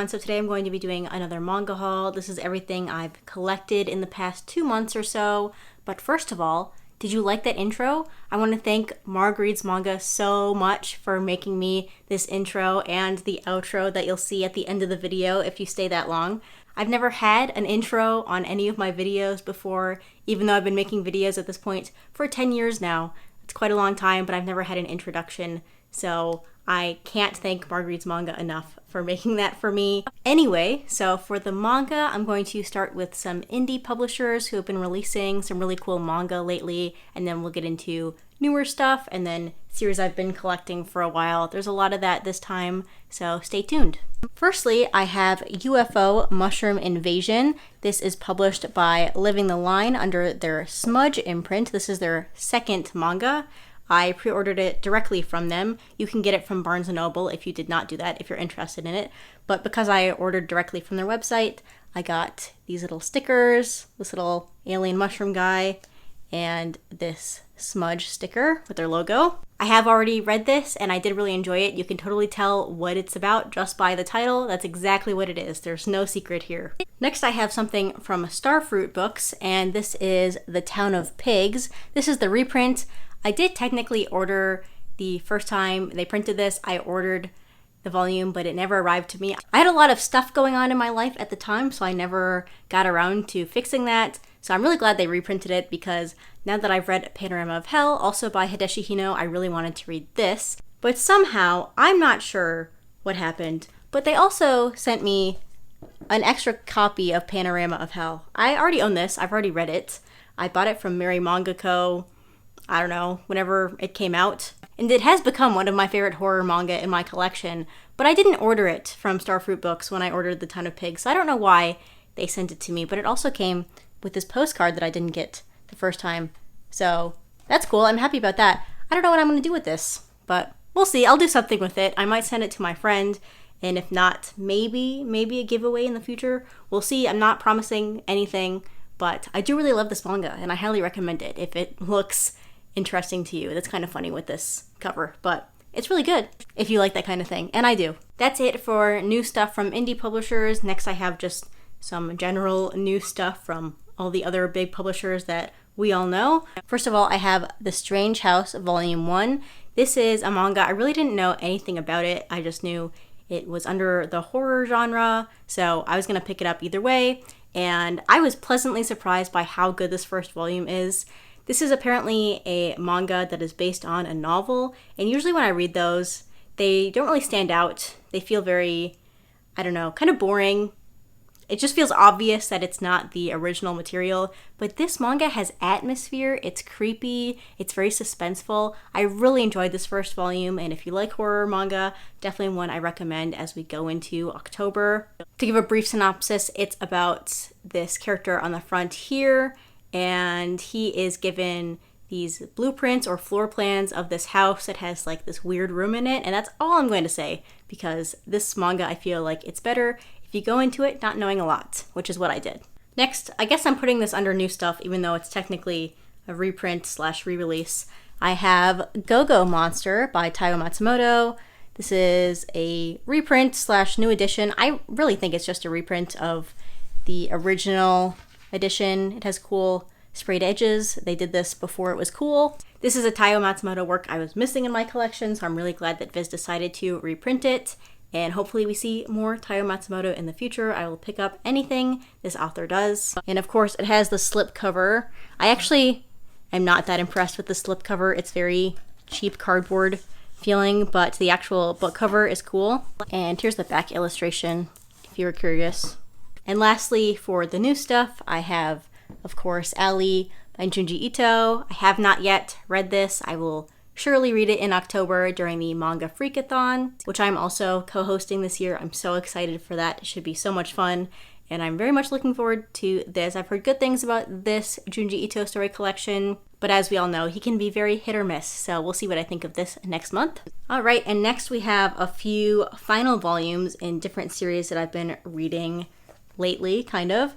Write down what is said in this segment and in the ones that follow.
everyone, so today I'm going to be doing another manga haul. This is everything I've collected in the past 2 months or so. But first of all, did you like that intro? I want to thank Marguerite's Manga so much for making me this intro and the outro that you'll see at the end of the video if you stay that long. I've never had an intro on any of my videos before, even though I've been making videos at this point for 10 years now. It's quite a long time, but I've never had an introduction, so I can't thank Marguerite's Manga enough for making that for me. Anyway, so for the manga, I'm going to start with some indie publishers who have been releasing some really cool manga lately, and then we'll get into newer stuff, and then series I've been collecting for a while. There's a lot of that this time, so stay tuned. Firstly, I have UFO Mushroom Invasion. This is published by Living the Line under their Smudge imprint. This is their second manga. I pre-ordered it directly from them. You can get it from Barnes & Noble if you did not do that, if you're interested in it. But because I ordered directly from their website, I got these little stickers, this little alien mushroom guy, and this Smudge sticker with their logo. I have already read this and I did really enjoy it. You can totally tell what it's about just by the title. That's exactly what it is. There's no secret here. Next, I have something from Starfruit Books, and this is The Town of Pigs. This is the reprint. I did technically order the first time they printed this. I ordered the volume, but it never arrived to me. I had a lot of stuff going on in my life at the time, so I never got around to fixing that. So I'm really glad they reprinted it, because now that I've read Panorama of Hell, also by Hideshi Hino, I really wanted to read this. But somehow, I'm not sure what happened, but they also sent me an extra copy of Panorama of Hell. I already own this. I've already read it. I bought it from Mary Manga Co., I don't know, whenever it came out. And it has become one of my favorite horror manga in my collection, but I didn't order it from Starfruit Books when I ordered The Town of Pigs, so I don't know why they sent it to me, but it also came with this postcard that I didn't get the first time. So that's cool. I'm happy about that. I don't know what I'm going to do with this, but we'll see. I'll do something with it. I might send it to my friend, and if not, maybe a giveaway in the future. We'll see. I'm not promising anything, but I do really love this manga, and I highly recommend it if it looks interesting to you. That's kind of funny with this cover, but it's really good if you like that kind of thing, and I do. That's it for new stuff from indie publishers. Next, I have just some general new stuff from all the other big publishers that we all know. First of all, I have The Strange House Volume 1. This is a manga. I really didn't know anything about it. I just knew it was under the horror genre, so I was going to pick it up either way, and I was pleasantly surprised by how good this first volume is. This is apparently a manga that is based on a novel, and usually when I read those, they don't really stand out. They feel very, I don't know, kind of boring. It just feels obvious that it's not the original material, but this manga has atmosphere, it's creepy, it's very suspenseful. I really enjoyed this first volume, and if you like horror manga, definitely one I recommend as we go into October. To give a brief synopsis, it's about this character on the front here, and he is given these blueprints or floor plans of this house that has like this weird room in it, and that's all I'm going to say, because this manga, I feel like it's better if you go into it not knowing a lot, which is what I did. Next, I guess I'm putting this under new stuff, even though it's technically a reprint / re-release. I have Go-Go Monster by Taiyo Matsumoto. This is a reprint / new edition. I really think it's just a reprint of the original edition. It has cool sprayed edges. They did this before it was cool. This is a Taiyo Matsumoto work I was missing in my collection, so I'm really glad that Viz decided to reprint it. And hopefully we see more Taiyo Matsumoto in the future. I will pick up anything this author does. And of course, it has the slipcover. I actually am not that impressed with the slipcover. It's very cheap cardboard feeling, but the actual book cover is cool. And here's the back illustration, if you were curious. And lastly, for the new stuff, I have, of course, Ali by Junji Ito. I have not yet read this. I will surely read it in October during the Manga Freakathon, which I'm also co-hosting this year. I'm so excited for that. It should be so much fun, and I'm very much looking forward to this. I've heard good things about this Junji Ito story collection, but as we all know, he can be very hit or miss, so we'll see what I think of this next month. All right, and next we have a few final volumes in different series that I've been reading lately, kind of.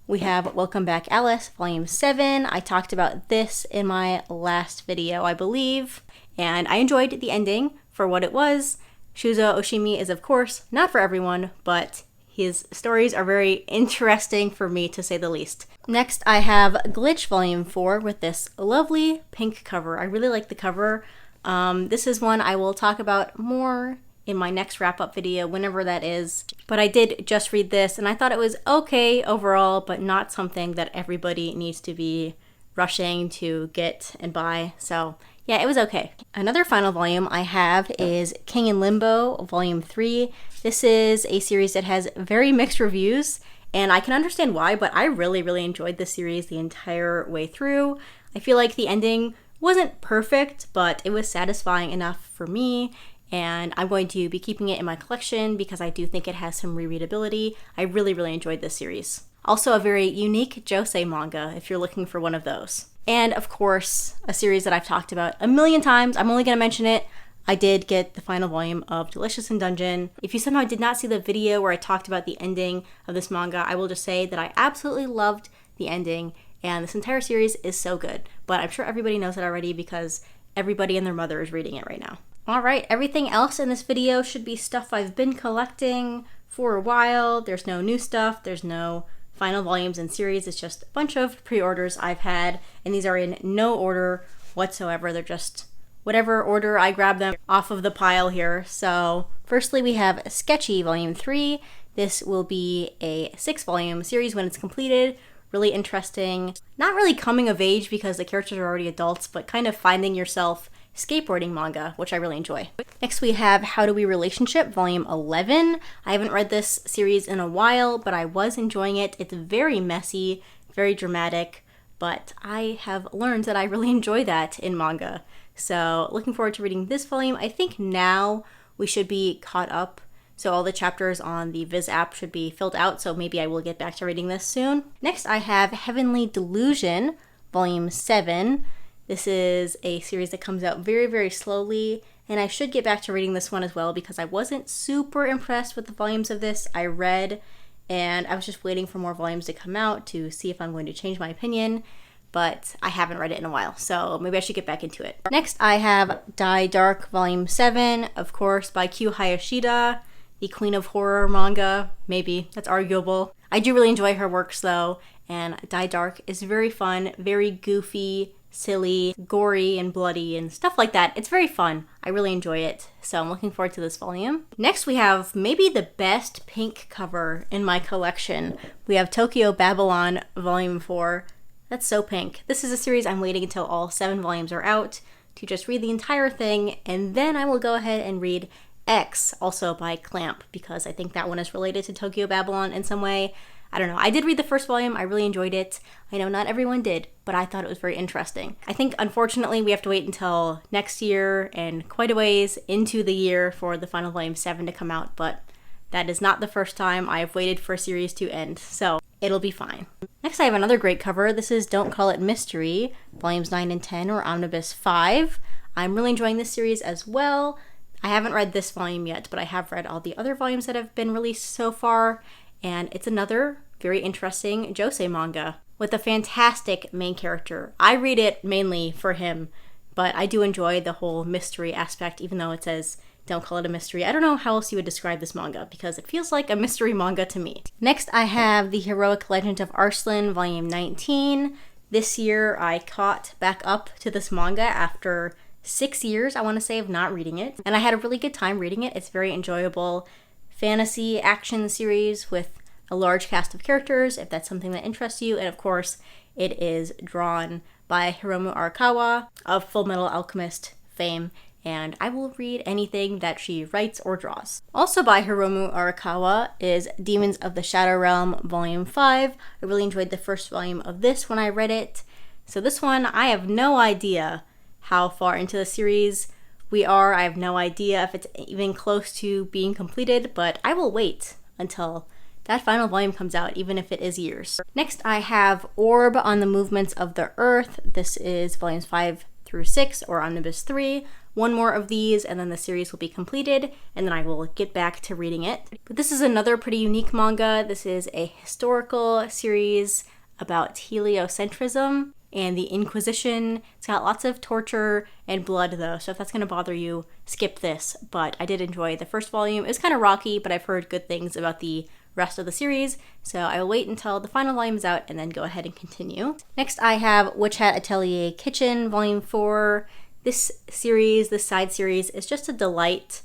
We have Welcome Back Alice, Volume 7. I talked about this in my last video, I believe, and I enjoyed the ending for what it was. Shuzo Oshimi is, of course, not for everyone, but His stories are very interesting for me, to say the least. Next, I have Glitch Volume 4 with this lovely pink cover. I really like the cover. This is one I will talk about more in my next wrap-up video, whenever that is. But I did just read this, and I thought it was okay overall, but not something that everybody needs to be rushing to get and buy. So yeah, it was okay. Another final volume I have is King in Limbo, Volume 3. This is a series that has very mixed reviews, and I can understand why, but I really, really enjoyed this series the entire way through. I feel like the ending wasn't perfect, but it was satisfying enough for me, and I'm going to be keeping it in my collection because I do think it has some rereadability. I really, really enjoyed this series. Also a very unique josei manga if you're looking for one of those. And of course, a series that I've talked about a million times. I'm only going to mention it. I did get the final volume of Delicious in Dungeon. If you somehow did not see the video where I talked about the ending of this manga, I will just say that I absolutely loved the ending, and this entire series is so good. But I'm sure everybody knows it already because everybody and their mother is reading it right now. Alright, everything else in this video should be stuff I've been collecting for a while. There's no new stuff, there's no final volumes and series. It's just a bunch of pre-orders I've had, and these are in no order whatsoever. They're just whatever order I grab them off of the pile here. So firstly, we have Sketchy Volume 3. This will be a 6-volume series when it's completed. Really interesting. Not really coming of age because the characters are already adults, but kind of finding yourself skateboarding manga, which I really enjoy. Next we have How Do We Relationship Volume 11. I haven't read this series in a while, but I was enjoying it. It's very messy, very dramatic, but I have learned that I really enjoy that in manga. So looking forward to reading this volume. I think now we should be caught up, so all the chapters on the Viz app should be filled out, so maybe I will get back to reading this soon. Next I have Heavenly Delusion Volume 7. This is a series that comes out very, very slowly, and I should get back to reading this one as well because I wasn't super impressed with the volumes of this I read, and I was just waiting for more volumes to come out to see if I'm going to change my opinion, but I haven't read it in a while, so maybe I should get back into it. Next, I have Die Dark Volume 7, of course, by Kyu Hayashida, the queen of horror manga. Maybe, that's arguable. I do really enjoy her works though, and Die Dark is very fun, very goofy, silly, gory, and bloody, and stuff like that. It's very fun. I really enjoy it, so I'm looking forward to this volume. Next, we have maybe the best pink cover in my collection. We have Tokyo Babylon Volume 4. That's so pink. This is a series I'm waiting until all 7 volumes are out to just read the entire thing, and then I will go ahead and read X, also by Clamp, because I think that one is related to Tokyo Babylon in some way. I don't know. I did read the first volume. I really enjoyed it. I know not everyone did, but I thought it was very interesting. I think, unfortunately, we have to wait until next year and quite a ways into the year for the final volume 7 to come out, but that is not the first time I have waited for a series to end, so it'll be fine. Next, I have another great cover. This is Don't Call It Mystery, Volumes 9 and 10, or Omnibus 5. I'm really enjoying this series as well. I haven't read this volume yet, but I have read all the other volumes that have been released so far, and it's another very interesting josei manga with a fantastic main character. I read it mainly for him, but I do enjoy the whole mystery aspect, even though it says don't call it a mystery. I don't know how else you would describe this manga because it feels like a mystery manga to me. Next, I have The Heroic Legend of Arslan, Volume 19. This year, I caught back up to this manga after 6 years, I want to say, of not reading it, and I had a really good time reading it. It's very enjoyable fantasy action series with a large cast of characters, if that's something that interests you, and of course, it is drawn by Hiromu Arakawa of Full Metal Alchemist fame, and I will read anything that she writes or draws. Also by Hiromu Arakawa is Demons of the Shadow Realm Volume 5. I really enjoyed the first volume of this when I read it. So this one, I have no idea how far into the series we are. I have no idea if it's even close to being completed, but I will wait until that final volume comes out, even if it is years. Next, I have Orb on the Movements of the Earth. This is volumes 5 through 6, or Omnibus 3. One more of these, and then the series will be completed, and then I will get back to reading it. But this is another pretty unique manga. This is a historical series about heliocentrism and the Inquisition. It's got lots of torture and blood though, so if that's going to bother you, skip this. But I did enjoy the first volume. It was kind of rocky, but I've heard good things about the rest of the series, so I will wait until the final volume is out and then go ahead and continue. Next, I have Witch Hat Atelier Kitchen Volume 4. This side series, is just a delight.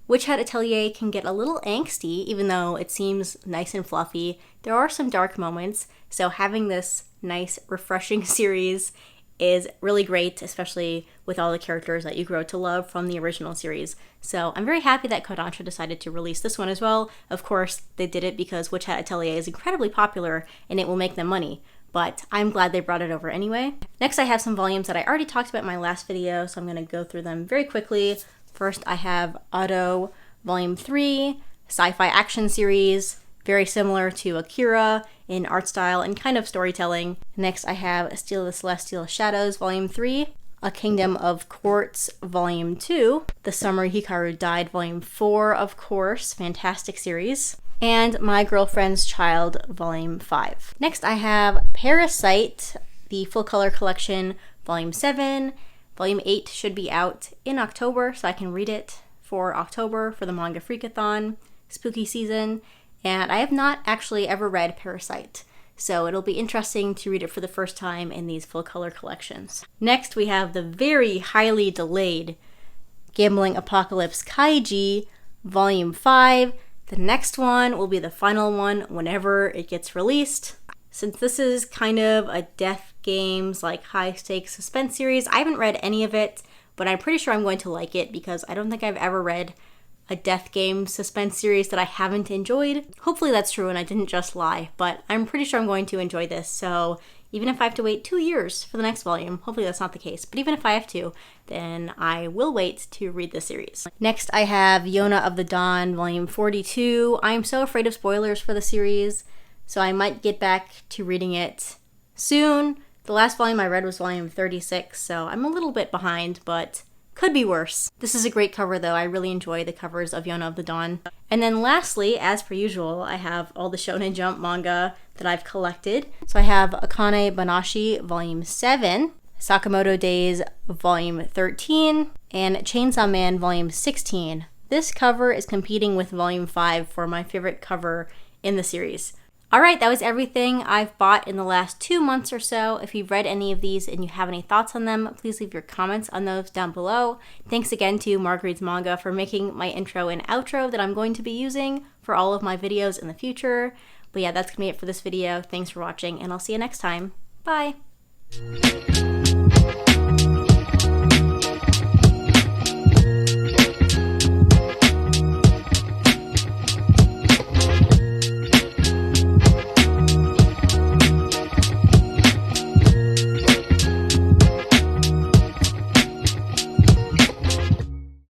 Witch Hat Atelier can get a little angsty, even though it seems nice and fluffy. There are some dark moments, so having this nice, refreshing series is really great, especially with all the characters that you grow to love from the original series. So I'm very happy that Kodansha decided to release this one as well. Of course, they did it because Witch Hat Atelier is incredibly popular and it will make them money, but I'm glad they brought it over anyway. Next, I have some volumes that I already talked about in my last video, so I'm going to go through them very quickly. First, I have Auto Volume 3, sci-fi action series, very similar to Akira in art style and kind of storytelling. Next, I have Steal the Celestial Shadows Volume 3, A Kingdom of Quartz Volume 2, The Summer Hikaru Died Volume 4, of course, fantastic series, and My Girlfriend's Child Volume 5. Next, I have Parasite, the full color collection, Volume 7. Volume 8 should be out in October, so I can read it for October for the Manga Freakathon, spooky season. And I have not actually ever read Parasite, so it'll be interesting to read it for the first time in these full color collections. Next, we have the very highly delayed Gambling Apocalypse Kaiji Volume 5. The next one will be the final one whenever it gets released. Since this is kind of a death games, like high stakes suspense series, I haven't read any of it, but I'm pretty sure I'm going to like it because I don't think I've ever read a death game suspense series that I haven't enjoyed. Hopefully that's true and I didn't just lie, but I'm pretty sure I'm going to enjoy this. So even if I have to wait 2 years for the next volume, hopefully that's not the case, but even if I have to, then I will wait to read the series. Next, I have Yona of the Dawn Volume 42. I am so afraid of spoilers for the series, so I might get back to reading it soon. The last volume I read was Volume 36, so I'm a little bit behind, but could be worse. This is a great cover though. I really enjoy the covers of Yona of the Dawn. And then lastly, as per usual, I have all the Shonen Jump manga that I've collected. So I have Akane Banashi Volume 7, Sakamoto Days Volume 13, and Chainsaw Man Volume 16. This cover is competing with Volume 5 for my favorite cover in the series. Alright, that was everything I've bought in the last 2 months or so. If you've read any of these and you have any thoughts on them, please leave your comments on those down below. Thanks again to Marguerite's Manga for making my intro and outro that I'm going to be using for all of my videos in the future. But yeah, that's going to be it for this video. Thanks for watching, and I'll see you next time. Bye!